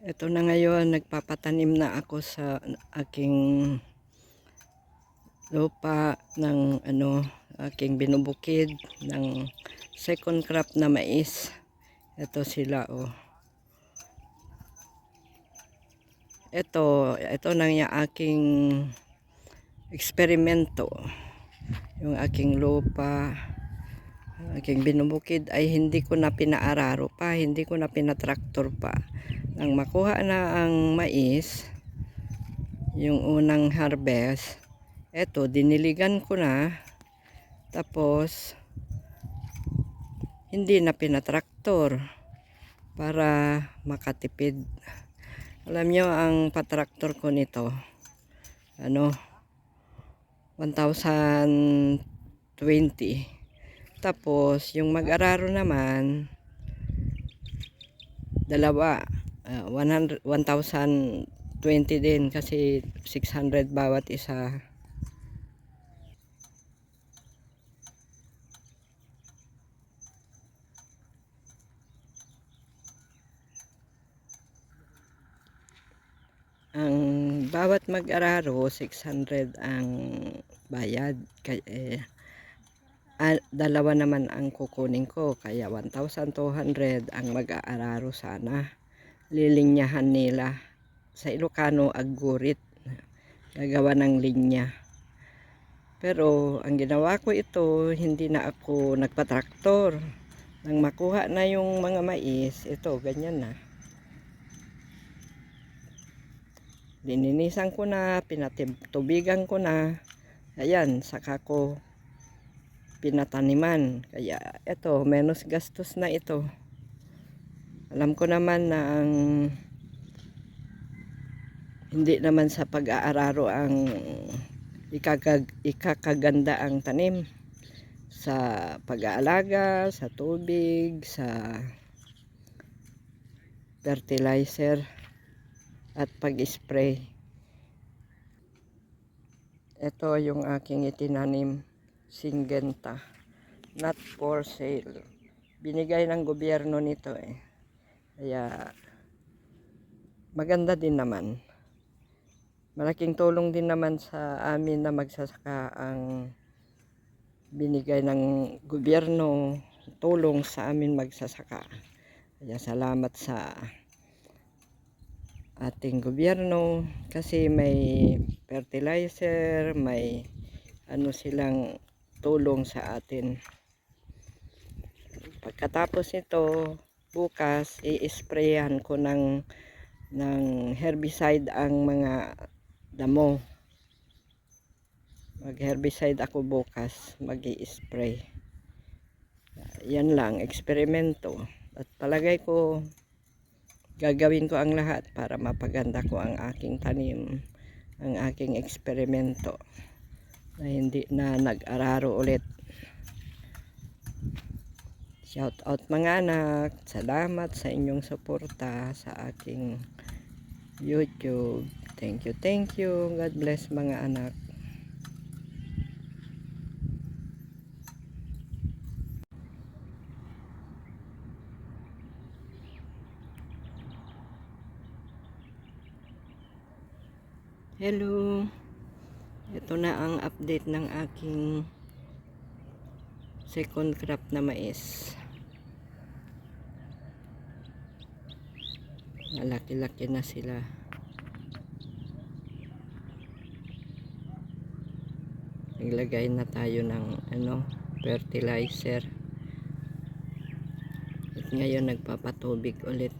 Ito na ngayon, nagpapatanim na ako sa aking lupa ng aking binubukid ng second crop na mais. Ito sila oh. Ito nang yung aking eksperimento. Yung aking lupa, aking binubukid ay hindi ko na pinaararo pa, hindi ko na pinatraktor pa. Nang makuha na ang mais, yung unang harvest, eto diniligan ko na, tapos hindi na pinatraktor para makatipid. Alam nyo ang patraktor ko nito, 1,020. Tapos yung mag-araro naman dalawa, 1,020 din kasi 600 bawat isa. Ang bawat mag-araro 600 ang bayad, dalawa naman ang kukunin ko, kaya 1,200 ang mag-aararo sana. Lilinyahan nila sa Ilocano, aggurit, gagawa ng linya. Pero ang ginawa ko ito, hindi na ako nagpatraktor. Nang makuha na yung mga mais, ito ganyan na. Lininisan ko na, pinatubigan ko na. Ayan, saka ko pinataniman. Kaya ito, menos gastos na ito. Alam ko naman na ang hindi naman sa pag-aararo ang ikakaganda ang tanim. Sa pag-aalaga, sa tubig, sa fertilizer, at pag-spray. Ito yung aking itinanim, Syngenta, not for sale. Binigay ng gobyerno nito eh. Kaya maganda din naman. Malaking tulong din naman sa amin na magsasaka ang binigay ng gobyerno, tulong sa amin magsasaka. Kaya salamat sa ating gobyerno kasi may fertilizer, may silang tulong sa atin. Pagkatapos nito, bukas i-sprayan ko ng herbicide ang mga damo. Mag-herbicide ako bukas, mag-i-spray. Yan lang, eksperimento. At palagay ko, gagawin ko ang lahat para mapaganda ko ang aking tanim, ang aking eksperimento, na hindi na nag-araro ulit. Shout out mga anak, salamat sa inyong suporta sa aking YouTube. Thank you. God bless mga anak. Hello. Ito na ang update ng aking second crop na mais. Malaki-laki na sila. Naglagay na tayo ng fertilizer. At ngayon nagpapatubig ulit.